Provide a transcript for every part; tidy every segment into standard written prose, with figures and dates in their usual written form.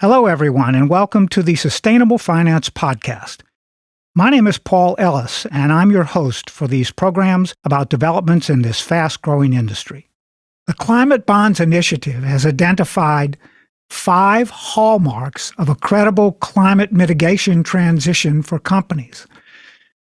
Hello, everyone, and welcome to the Sustainable Finance Podcast. My name is Paul Ellis, and I'm your host for these programs about developments in this fast-growing industry. The Climate Bonds Initiative has identified 5 hallmarks of a credible climate mitigation transition for companies.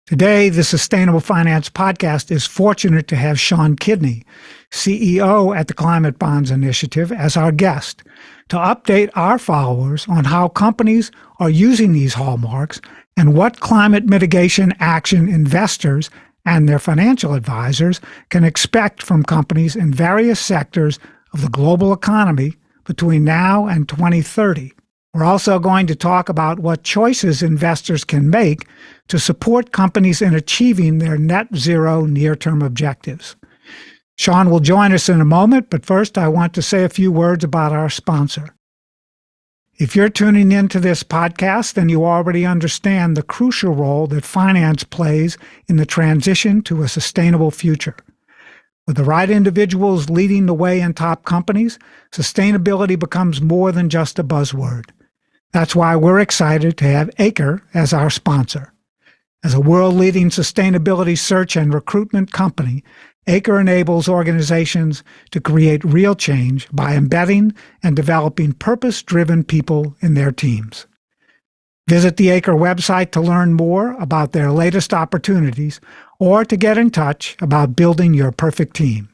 Today, the Sustainable Finance Podcast is fortunate to have Sean Kidney, CEO at the Climate Bonds Initiative, as our guest to update our followers on how companies are using these hallmarks and what climate mitigation action investors and their financial advisors can expect from companies in various sectors of the global economy between now and 2030. We're also going to talk about what choices investors can make to support companies in achieving their net zero near-term objectives. Sean will join us in a moment, but first I want to say a few words about our sponsor. If you're tuning into this podcast, then you already understand the crucial role that finance plays in the transition to a sustainable future. With the right individuals leading the way in top companies, sustainability becomes more than just a buzzword. That's why we're excited to have Acre as our sponsor. As a world-leading sustainability search and recruitment company, Acre enables organizations to create real change by embedding and developing purpose-driven people in their teams. Visit the Acre website to learn more about their latest opportunities or to get in touch about building your perfect team.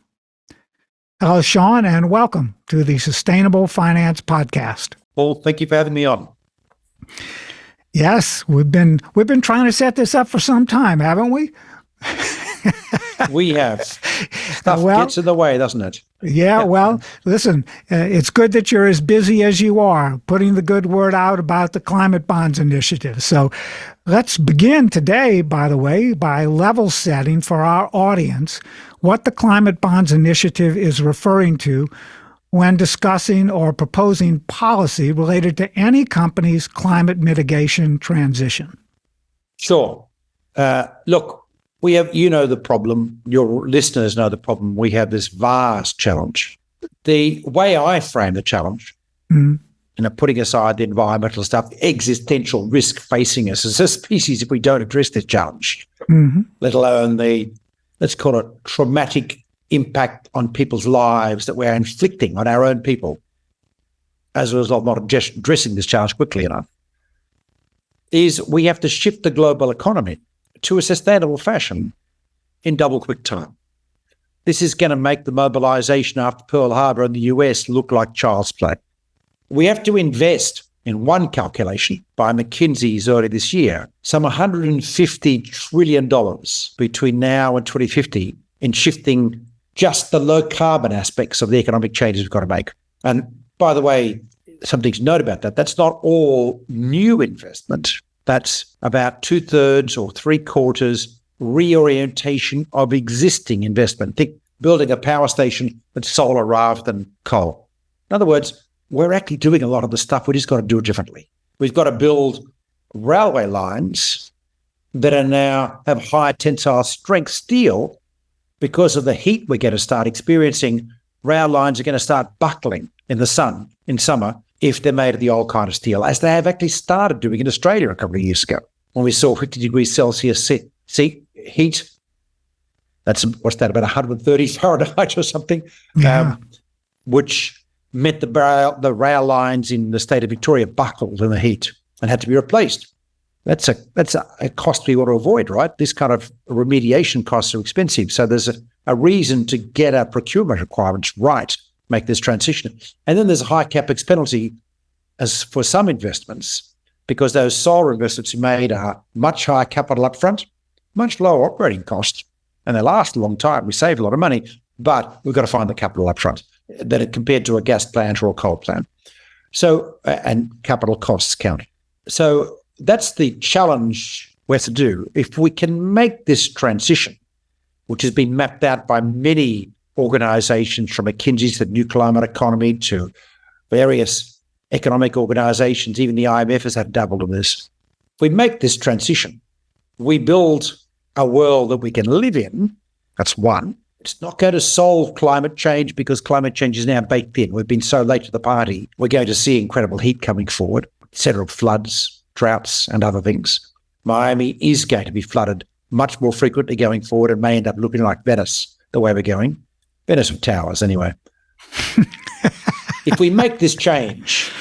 Hello, Sean, and welcome to the Sustainable Finance Podcast. Paul, thank you for having me on. Yes, we've been trying to set this up for some time, haven't we? We have. Stuff gets in the way, doesn't it? Yeah, well, listen, it's good that you're as busy as you are, putting the good word out about the Climate Bonds Initiative. So let's begin today, by the way, by level setting for our audience what the Climate Bonds Initiative is referring to when discussing or proposing policy related to any company's climate mitigation transition. Sure. Look, we have, the problem, your listeners know the problem. We have this vast challenge. The way I frame the challenge, putting aside the environmental stuff, existential risk facing us as a species if we don't address this challenge, let alone the, let's call it, traumatic impact on people's lives that we're inflicting on our own people as a result of not just addressing this challenge quickly enough, is we have to shift the global economy to a sustainable fashion in double quick time. This is going to make the mobilization after Pearl Harbor in the US look like child's play. We have to invest, in one calculation by McKinsey's earlier this year, some $150 trillion between now and 2050 in shifting just the low carbon aspects of the economic changes we've got to make. And by the way, something to note about that, that's not all new investment. That's about 2/3 or 3/4 reorientation of existing investment. Think building a power station with solar rather than coal. In other words, we're actually doing a lot of the stuff. We just got to do it differently. We've got to build railway lines that are now have high tensile strength steel because of the heat we're going to start experiencing. Rail lines are going to start buckling in the sun in summer if they're made of the old kind of steel, as they have actually started doing in Australia a couple of years ago, when we saw 50 degrees Celsius heat. That's, what's that, about 130 Fahrenheit or something, which meant the rail lines in the state of Victoria buckled in the heat and had to be replaced. That's a cost we want to avoid, right? This kind of remediation costs are expensive. So there's a reason to get our procurement requirements right, make this transition. And then there's a high capex penalty as for some investments, because those solar investments we made are much higher capital upfront, much lower operating costs, and they last a long time. We save a lot of money, but we've got to find the capital upfront that it compared to a gas plant or a coal plant. So, and capital costs count. So that's the challenge we have to do. If we can make this transition, which has been mapped out by many organizations, from McKinsey to the New Climate Economy to various economic organizations, even the IMF has dabbled in this. If we make this transition, we build a world that we can live in. That's one. It's not going to solve climate change because climate change is now baked in. We've been so late to the party. We're going to see incredible heat coming forward, etc., floods, droughts, and other things. Miami is going to be flooded much more frequently going forward and may end up looking like Venice, the way we're going. Venice with towers, anyway. If we make this change,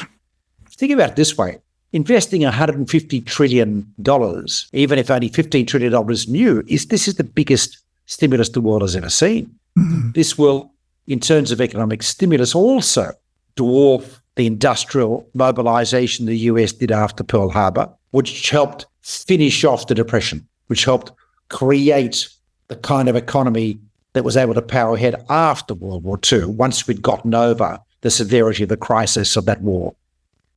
think about it this way. Investing $150 trillion, even if only $15 trillion is new, this is the biggest stimulus the world has ever seen. Mm-hmm. This will, in terms of economic stimulus, also dwarf the industrial mobilization the US did after Pearl Harbor, which helped finish off the Depression, which helped create the kind of economy that was able to power ahead after World War II, once we'd gotten over the severity of the crisis of that war.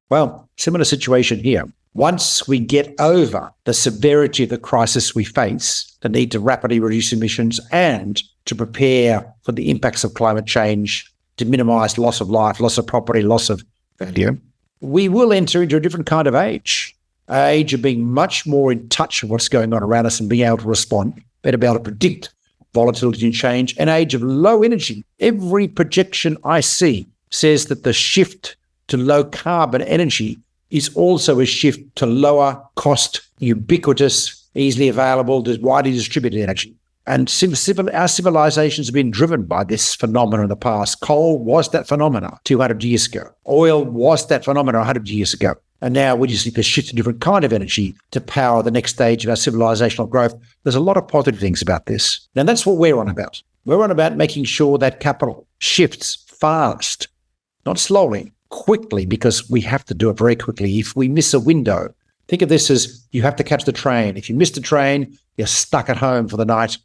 Well, similar situation here. Once we get over the severity of the crisis we face, the need to rapidly reduce emissions and to prepare for the impacts of climate change, to minimize loss of life, loss of property, loss of value, we will enter into a different kind of age of being much more in touch with what's going on around us and being able to respond, better be able to predict volatility and change, an age of low energy. Every projection I see says that the shift to low carbon energy is also a shift to lower cost, ubiquitous, easily available, widely distributed energy. And our civilizations have been driven by this phenomenon in the past. Coal was that phenomenon 200 years ago. Oil was that phenomenon 100 years ago. And now we just need to shift to a different kind of energy to power the next stage of our civilizational growth. There's a lot of positive things about this. Now, that's what we're on about. We're on about making sure that capital shifts fast, not slowly, quickly, because we have to do it very quickly. If we miss a window, think of this as you have to catch the train. If you miss the train, you're stuck at home for the night,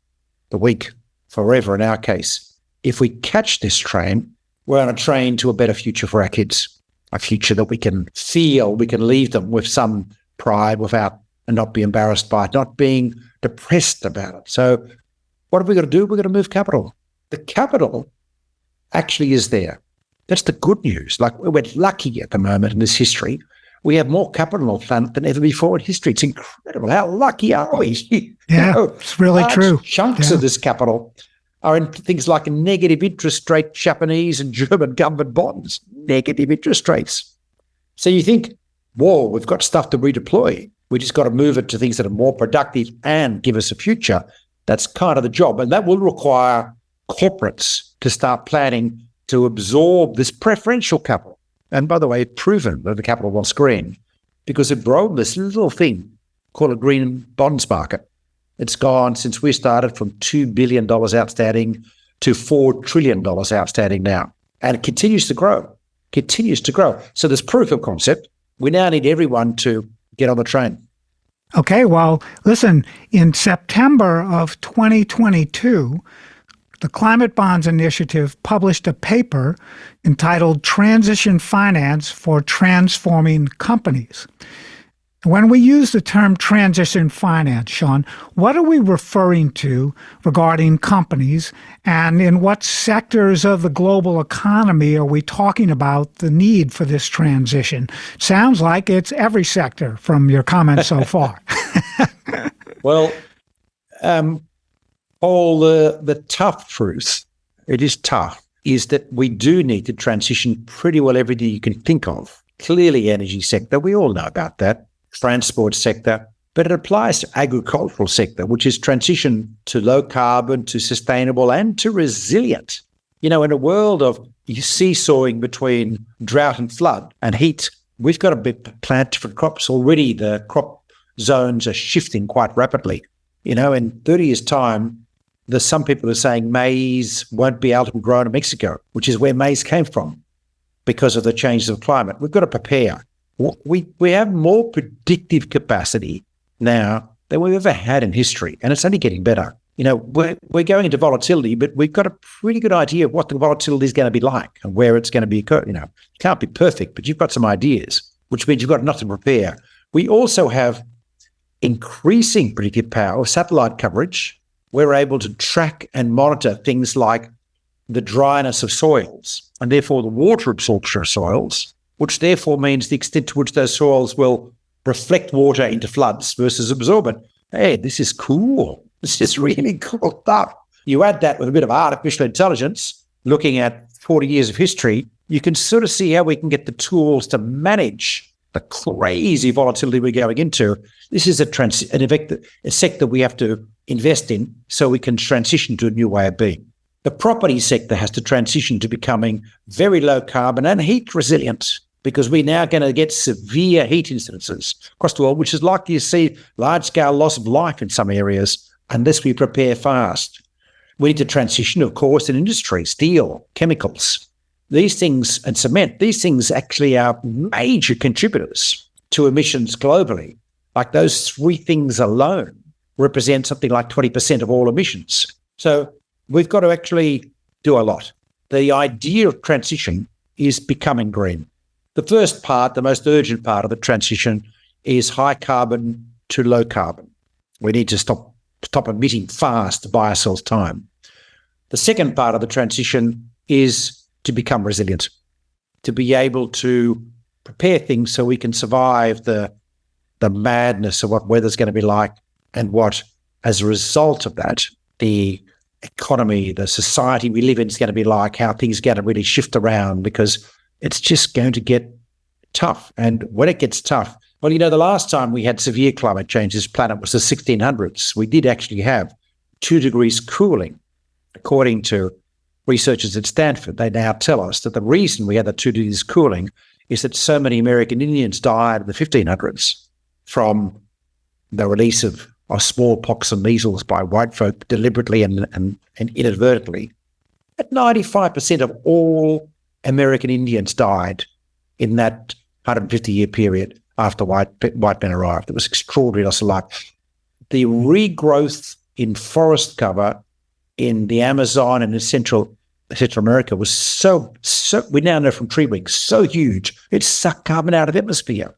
the week, forever in our case. If we catch this train, we're on a train to a better future for our kids, a future that we can feel we can leave them with some pride without and not be embarrassed by it, not being depressed about it. So what have we got to do? We've got to move capital. The capital actually is there. That's the good news. Like, we're lucky at the moment in this history. We have more capital on the planet than ever before in history. It's incredible. How lucky are we? Yeah, it's really true. Chunks of this capital are in things like negative interest rate Japanese and German government bonds, negative interest rates. So you think, whoa, we've got stuff to redeploy. We just got to move it to things that are more productive and give us a future. That's kind of the job. And that will require corporates to start planning to absorb this preferential capital. And by the way, it's proven that the capital wants green because it broke this little thing called a green bonds market. It's gone since we started from $2 billion outstanding to $4 trillion outstanding now. And it continues to grow, So there's proof of concept. We now need everyone to get on the train. Okay, well, listen, in September of 2022, the Climate Bonds Initiative published a paper entitled Transition Finance for Transforming Companies. When we use the term transition finance, Sean, what are we referring to regarding companies, and in what sectors of the global economy are we talking about the need for this transition? Sounds like it's every sector from your comments so far. Well, Paul, the tough truth, it is tough, is that we do need to transition pretty well everything you can think of. Clearly, energy sector, we all know about that. Transport sector, but it applies to agricultural sector, which is transition to low carbon, to sustainable, and to resilient. In a world of seesawing between drought and flood and heat, we've got to plant different crops. Already the crop zones are shifting quite rapidly. In 30 years' time, there's some people who are saying maize won't be able to be grown in Mexico, which is where maize came from because of the changes of climate. We've got to prepare. We have more predictive capacity now than we've ever had in history, and it's only getting better. We're going into volatility, but we've got a pretty good idea of what the volatility is going to be like and where it's going to be. It can't be perfect, but you've got some ideas, which means you've got enough to prepare. We also have increasing predictive power, satellite coverage. We're able to track and monitor things like the dryness of soils and therefore the water absorption of soils, which therefore means the extent to which those soils will reflect water into floods versus absorb it. Hey, this is cool. This is really cool stuff. You add that with a bit of artificial intelligence, looking at 40 years of history, you can sort of see how we can get the tools to manage the crazy volatility we're going into. This is a sector we have to invest in so we can transition to a new way of being. The property sector has to transition to becoming very low carbon and heat resilient, because we're now going to get severe heat incidences across the world, which is likely to see large-scale loss of life in some areas unless we prepare fast. We need to transition, of course, in industry, steel, chemicals, these things, and cement. These things actually are major contributors to emissions globally. Like those three things alone represent something like 20% of all emissions. So we've got to actually do a lot. The idea of transition is becoming green. The first part, the most urgent part of the transition, is high carbon to low carbon. We need to stop emitting fast to buy ourselves time. The second part of the transition is to become resilient, to be able to prepare things so we can survive the madness of what weather's going to be like, and what, as a result of that, the economy, the society we live in is going to be like, how things are going to really shift around, because it's just going to get tough. And when it gets tough, well, the last time we had severe climate change, this planet was the 1600s. We did actually have 2 degrees cooling, according to researchers at Stanford. They now tell us that the reason we had the 2 degrees cooling is that so many American Indians died in the 1500s from the release of smallpox and measles by white folk deliberately and inadvertently. At 95% of all American Indians died in that 150-year period after white men arrived. It was extraordinary loss of life. The regrowth in forest cover in the Amazon and in Central America was so we now know from tree rings, so huge, it sucked carbon out of the atmosphere.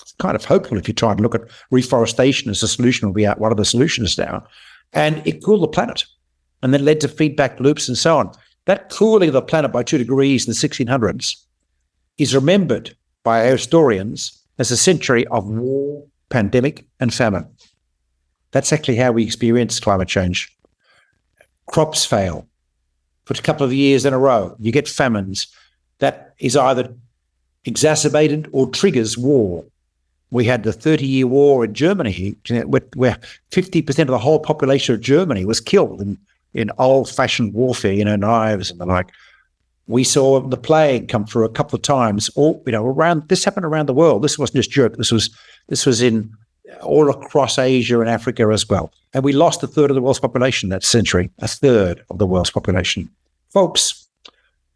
It's kind of hopeful if you try to look at reforestation as a solution, will be out one of the solutions now. And it cooled the planet, and then led to feedback loops and so on. That cooling of the planet by 2 degrees in the 1600s is remembered by historians as a century of war, pandemic, and famine. That's actually how we experience climate change. Crops fail for a couple of years in a row. You get famines. That is either exacerbated or triggers war. We had the 30-year war in Germany, where 50% of the whole population of Germany was killed in old-fashioned warfare, knives and the like. We saw the plague come through a couple of times. This happened around the world. This wasn't just Europe. This was in all across Asia and Africa as well. And we lost a third of the world's population that century, a third of the world's population. Folks,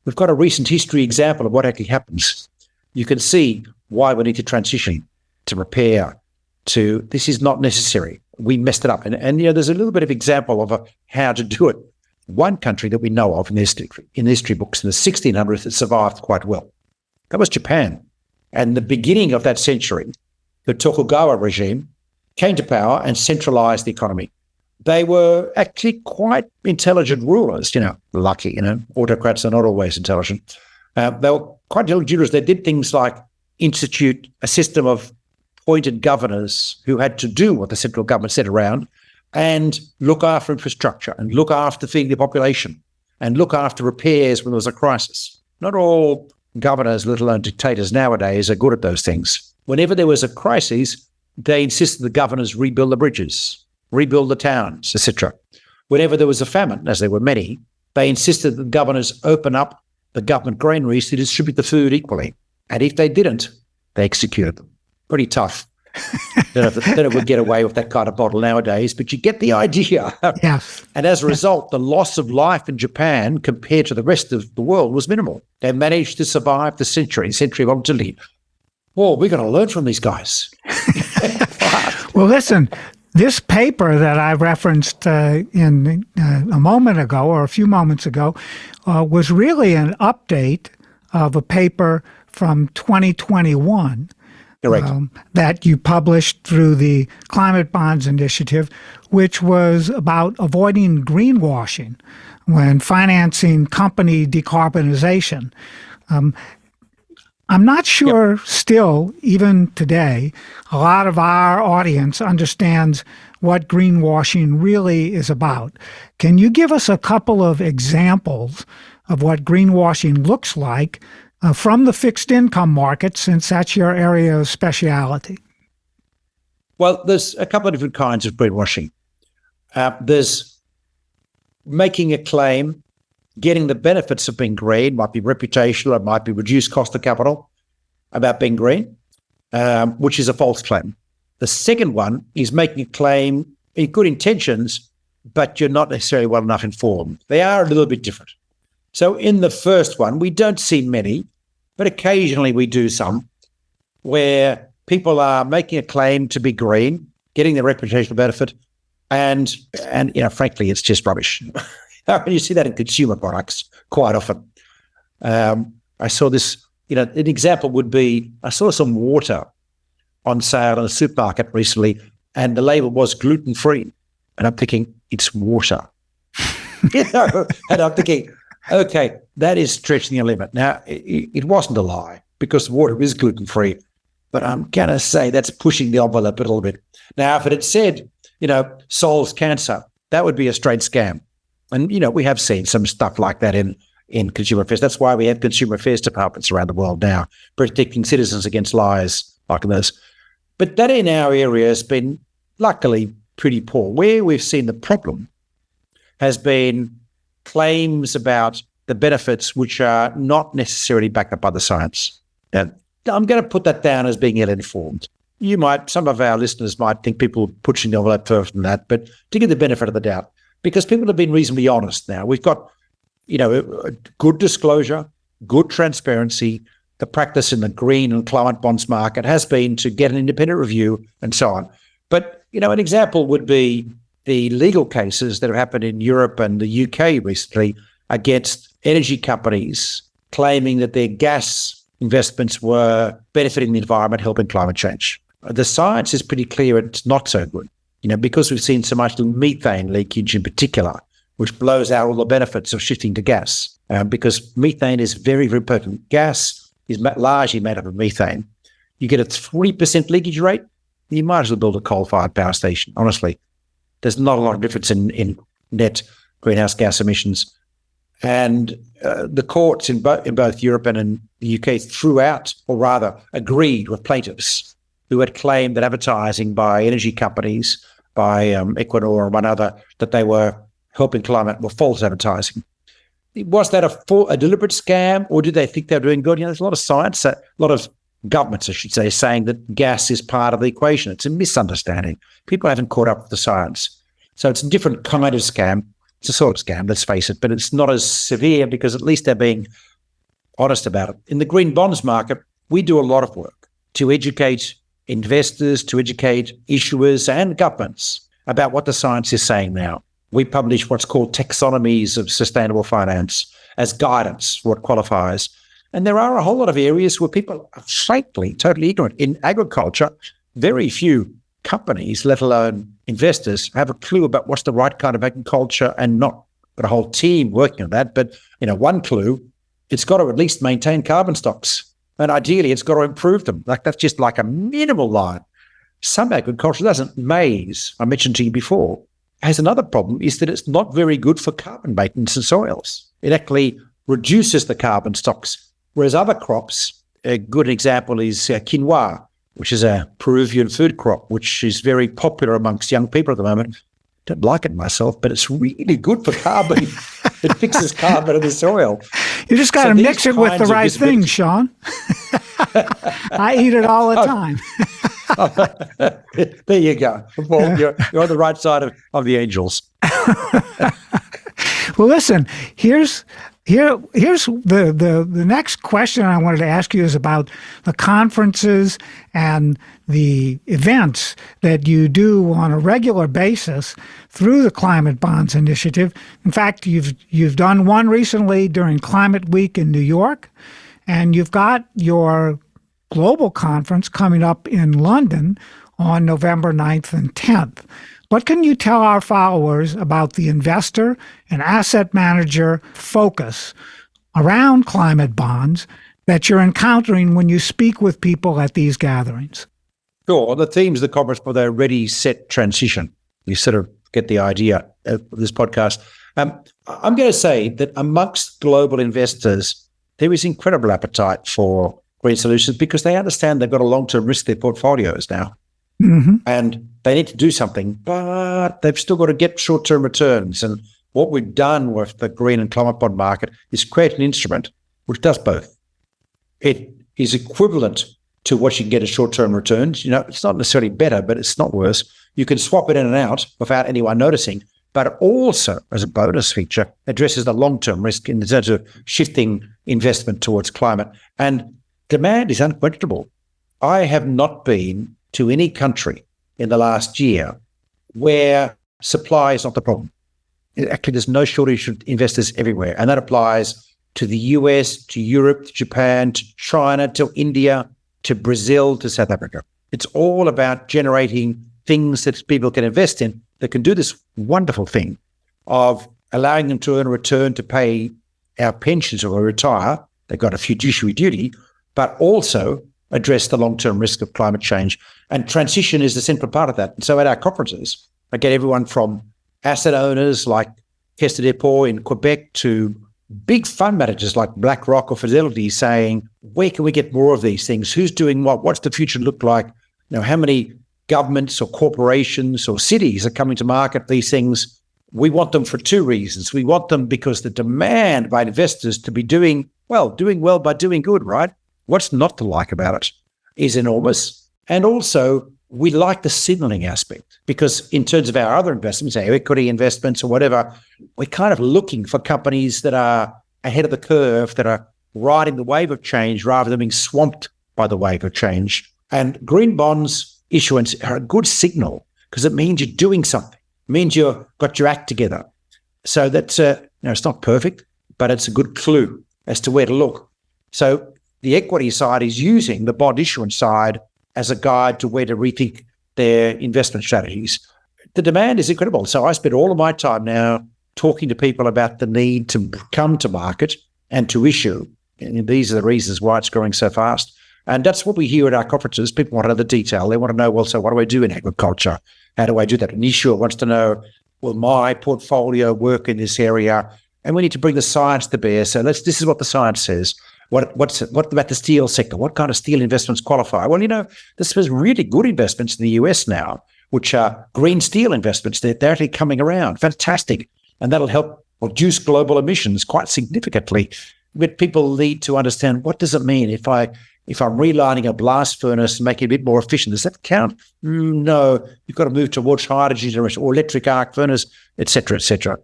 we've got a recent history example of what actually happens. You can see why we need to transition, to repair, to this is not necessary. We messed it up. And there's a little bit of example of how to do it. One country that we know of in history books in the 1600s that survived quite well. That was Japan. And the beginning of that century, the Tokugawa regime came to power and centralized the economy. They were actually quite intelligent rulers, lucky, autocrats are not always intelligent. They were quite intelligent rulers. They did things like institute a system of appointed governors who had to do what the central government said around, and look after infrastructure, and look after feeding the population, and look after repairs when there was a crisis. Not all governors, let alone dictators nowadays, are good at those things. Whenever there was a crisis, they insisted the governors rebuild the bridges, rebuild the towns, etc. Whenever there was a famine, as there were many, they insisted that the governors open up the government granaries to distribute the food equally. And if they didn't, they executed them. Pretty tough. Don't know if we'd get away with that kind of model nowadays, but you get the idea. Yeah. And as a result, the loss of life in Japan compared to the rest of the world was minimal. They managed to survive the century of volatility. Well, we're going to learn from these guys. Well, listen, this paper that I referenced in a moment ago, or a few moments ago, was really an update of a paper from 2021. Correct. That you published through the Climate Bonds Initiative, which was about avoiding greenwashing when financing company decarbonization. I'm not sure still, even today, a lot of our audience understands what greenwashing really is about. Can you give us a couple of examples of what greenwashing looks like from the fixed income market, since that's your area of speciality? Well, there's a couple of different kinds of greenwashing. There's making a claim, getting the benefits of being green, might be reputational, it might be reduced cost of capital about being green, which is a false claim. The second one is making a claim in good intentions, but you're not necessarily well enough informed. They are a little bit different. So in the first one, we don't see many, but occasionally we do some, where people are making a claim to be green, getting the reputational benefit, and frankly, it's just rubbish. You see that in consumer products quite often. I saw this, an example would be, I saw some water on sale in a supermarket recently, and the label was gluten-free. And I'm thinking, it's water. And I'm thinking, okay, that is stretching the limit. Now, it wasn't a lie, because water is gluten-free, but I'm going to say that's pushing the envelope a little bit. Now, if it had said, solves cancer, that would be a straight scam. And, we have seen some stuff like that in consumer affairs. That's why we have consumer affairs departments around the world now, protecting citizens against lies like this. But that in our area has been, luckily, pretty poor. Where we've seen the problem has been claims about the benefits which are not necessarily backed up by the science. Now, I'm going to put that down as being ill-informed. Some of our listeners might think people are pushing the envelope further than that, but to give the benefit of the doubt, because people have been reasonably honest now. We've got, good disclosure, good transparency. The practice in the green and climate bonds market has been to get an independent review and so on. But, an example would be the legal cases that have happened in Europe and the UK recently against energy companies claiming that their gas investments were benefiting the environment, helping climate change. The science is pretty clear it's not so good, because we've seen so much methane leakage in particular, which blows out all the benefits of shifting to gas, because methane is very, very potent. Gas is largely made up of methane. You get a 3% leakage rate, you might as well build a coal-fired power station, honestly. There's not a lot of difference in net greenhouse gas emissions. And the courts in both Europe and in the UK threw out, or rather agreed with plaintiffs who had claimed that advertising by energy companies, by Equinor or one other, that they were helping climate were false advertising. Was that a deliberate scam, or did they think they were doing good? There's a lot of science, a lot of governments, I should say, saying that gas is part of the equation. It's a misunderstanding. People haven't caught up with the science. So it's a different kind of scam. It's a sort of scam, let's face it, but it's not as severe because at least they're being honest about it. In the green bonds market, we do a lot of work to educate investors, to educate issuers and governments about what the science is saying now. We publish what's called taxonomies of sustainable finance as guidance for what qualifies. And there are a whole lot of areas where people are frankly totally ignorant. In agriculture, very few companies, let alone investors, have a clue about what's the right kind of agriculture, and not got a whole team working on that. But, one clue, it's got to at least maintain carbon stocks. And ideally, it's got to improve them. That's just like a minimal line. Some agriculture doesn't. Maize, I mentioned to you before, has another problem, is that it's not very good for carbon maintenance in soils. It actually reduces the carbon stocks. Whereas other crops, a good example is quinoa, which is a Peruvian food crop, which is very popular amongst young people at the moment. Don't like it myself, but it's really good for carbon. It fixes carbon in the soil. You just got to mix it with the right things, Sean. I eat it all the time. There you go. Well, you're on the right side of the angels. Well, listen, here's the next question I wanted to ask you is about the conferences and the events that you do on a regular basis through the Climate Bonds Initiative. In fact, you've done one recently during Climate Week in New York, and you've got your global conference coming up in London on November 9th and 10th. What can you tell our followers about the investor and asset manager focus around climate bonds that you're encountering when you speak with people at these gatherings? Sure. The themes of the conference are the ready, set, transition. You sort of get the idea of this podcast. I'm going to say that amongst global investors, there is incredible appetite for green solutions because they understand they've got a long-term risk to their portfolios now. Mm-hmm. And they need to do something, but they've still got to get short-term returns. And what we've done with the green and climate bond market is create an instrument which does both. It is equivalent to what you can get as short-term returns. You know, it's not necessarily better, but it's not worse. You can swap it in and out without anyone noticing, but it also, as a bonus feature, addresses the long-term risk in terms of shifting investment towards climate. And demand is unquestionable. I have not been to any country in the last year where supply is not the problem. Actually, there's no shortage of investors everywhere. And that applies to the US, to Europe, to Japan, to China, to India, to Brazil, to South Africa. It's all about generating things that people can invest in that can do this wonderful thing of allowing them to earn a return to pay our pensions or retire. They've got a fiduciary duty, but also address the long-term risk of climate change. And transition is the central part of that. And so at our conferences, I get everyone from asset owners like Caisse de Dépôt in Quebec to big fund managers like BlackRock or Fidelity saying, where can we get more of these things? Who's doing what? What's the future look like? You know, how many governments or corporations or cities are coming to market these things? We want them for two reasons. We want them because the demand by investors to be doing well by doing good, right? What's not to like about it is enormous. And also, we like the signaling aspect because in terms of our other investments, our equity investments or whatever, we're kind of looking for companies that are ahead of the curve, that are riding the wave of change rather than being swamped by the wave of change. And green bonds issuance are a good signal because it means you're doing something. It means you've got your act together. So that's, it's not perfect, but it's a good clue as to where to look. So the equity side is using the bond issuance side as a guide to where to rethink their investment strategies. The demand is incredible. So I spend all of my time now talking to people about the need to come to market and to issue. And these are the reasons why it's growing so fast. And that's what we hear at our conferences. People want to know the detail. They want to know, well, so what do I do in agriculture? How do I do that? An issuer wants to know, will my portfolio work in this area? And we need to bring the science to bear. So this is what the science says. What about the steel sector? What kind of steel investments qualify? Well, this was really good investments in the US now, which are green steel investments. They're actually coming around. Fantastic. And that'll help reduce global emissions quite significantly. But people need to understand, what does it mean if I'm relining a blast furnace and making it a bit more efficient? Does that count? No. You've got to move towards hydrogen or electric arc furnace, et cetera, et cetera.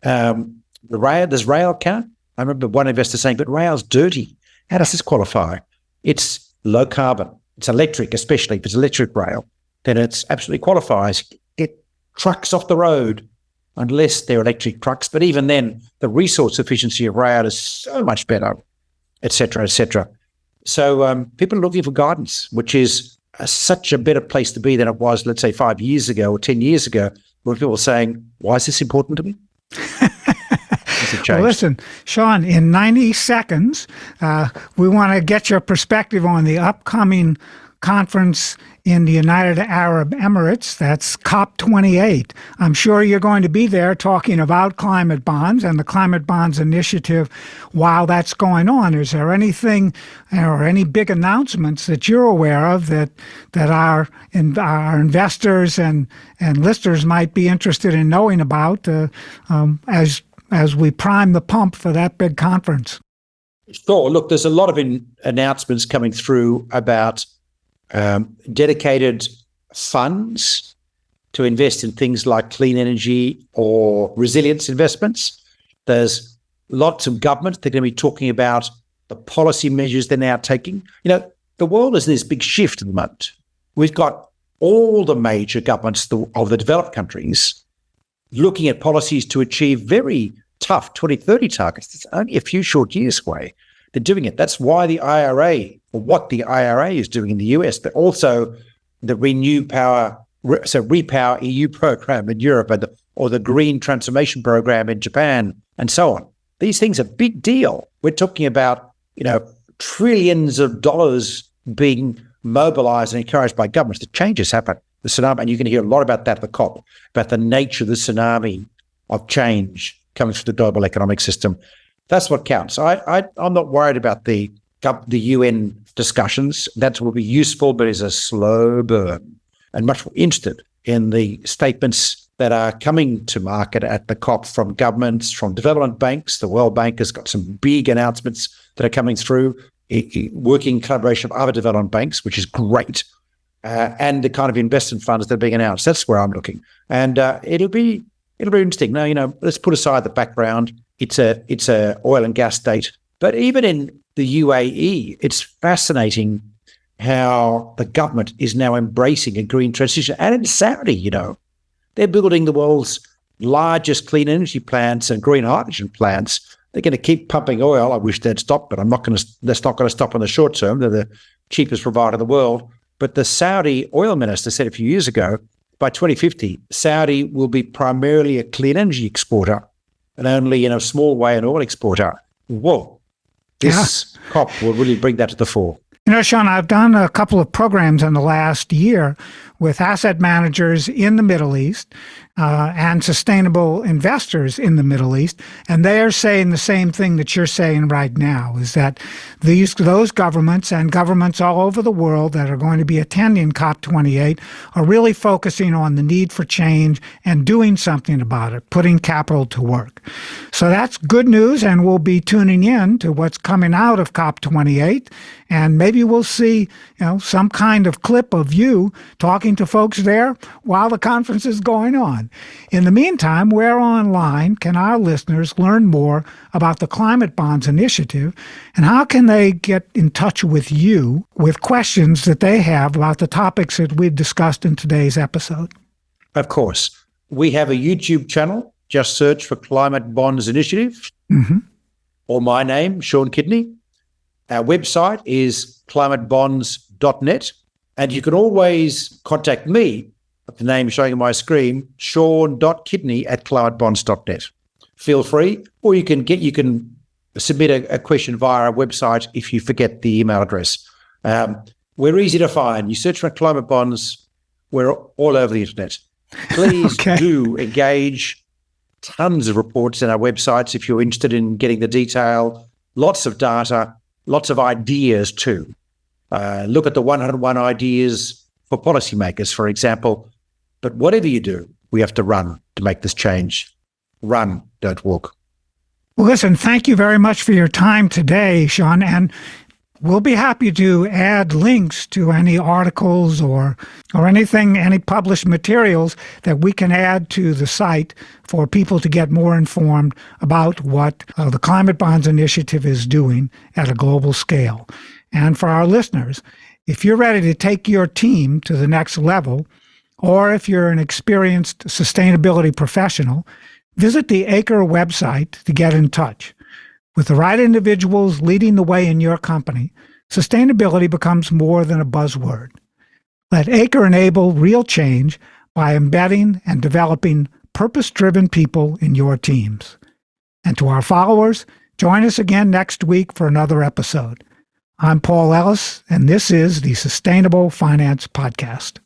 Does rail count? I remember one investor saying, but rail's dirty. How does this qualify? It's low carbon. It's electric, especially if it's electric rail. Then it absolutely qualifies. Get trucks off the road unless they're electric trucks. But even then, the resource efficiency of rail is so much better, et cetera, et cetera. So people are looking for guidance, which is such a better place to be than it was, let's say, 5 years ago or 10 years ago, where people were saying, why is this important to me? Well, listen, Sean, in 90 seconds, we want to get your perspective on the upcoming conference in the United Arab Emirates. That's COP28. I'm sure you're going to be there talking about climate bonds and the Climate Bonds Initiative while that's going on. Is there anything or any big announcements that you're aware of that our investors and listeners might be interested in knowing about as we prime the pump for that big conference? Sure. Look, there's a lot of announcements coming through about dedicated funds to invest in things like clean energy or resilience investments. There's lots of governments that are going to be talking about the policy measures they're now taking. The world is in this big shift at the moment. We've got all the major governments of the developed countries looking at policies to achieve very tough 2030 targets. It's only a few short years away. They're doing it. That's why the IRA, or what the IRA is doing in the US, but also the Repower EU program in Europe, or the Green Transformation Program in Japan, and so on. These things are a big deal. We're talking about, trillions of dollars being mobilized and encouraged by governments. The changes happen. the tsunami, and you can hear a lot about that at the COP, about the nature of the tsunami of change coming through the global economic system. That's what counts. I'm not worried about the UN discussions. That will be useful, but is a slow burn. And much more interested in the statements that are coming to market at the COP from governments, from development banks. The World Bank has got some big announcements that are coming through, working in collaboration of other development banks, which is great, and the kind of investment funds that are being announced. That's where I'm looking. And it'll be interesting. Now, let's put aside the background. It's a oil and gas state. But even in the UAE, it's fascinating how the government is now embracing a green transition. And in Saudi, they're building the world's largest clean energy plants and green hydrogen plants. They're going to keep pumping oil. I wish they'd stop, but that's not going to stop in the short term. They're the cheapest provider in the world. But the Saudi oil minister said a few years ago, by 2050, Saudi will be primarily a clean energy exporter and only in a small way an oil exporter. Whoa. This COP will really bring that to the fore. Sean, I've done a couple of programs in the last year with asset managers in the Middle East and sustainable investors in the Middle East, and they are saying the same thing that you're saying right now, is that those governments and governments all over the world that are going to be attending COP28 are really focusing on the need for change and doing something about it, putting capital to work. So that's good news, and we'll be tuning in to what's coming out of COP28, and maybe we'll see some kind of clip of you talking to folks there while the conference is going on. In the meantime, where online can our listeners learn more about the Climate Bonds Initiative, and how can they get in touch with you with questions that they have about the topics that we've discussed in today's episode? Of course. We have a YouTube channel. Just search for Climate Bonds Initiative or my name, Sean Kidney. Our website is climatebonds.net. And you can always contact me at the name showing on my screen, sean.kidney@climatebonds.net. Feel free, or you can submit a question via our website if you forget the email address. We're easy to find. You search for Climate Bonds, we're all over the internet. Please do engage. Tons of reports in our websites if you're interested in getting the detail. Lots of data, lots of ideas too. Look at the 101 ideas for policymakers, for example. But whatever you do, we have to run to make this change. Run, don't walk. Well, listen, thank you very much for your time today, Sean. And we'll be happy to add links to any articles or anything, any published materials that we can add to the site for people to get more informed about what the Climate Bonds Initiative is doing at a global scale. And for our listeners, if you're ready to take your team to the next level, or if you're an experienced sustainability professional, visit the Acre website to get in touch. With the right individuals leading the way in your company, sustainability becomes more than a buzzword. Let Acre enable real change by embedding and developing purpose-driven people in your teams. And to our followers, join us again next week for another episode. I'm Paul Ellis, and this is the Sustainable Finance Podcast.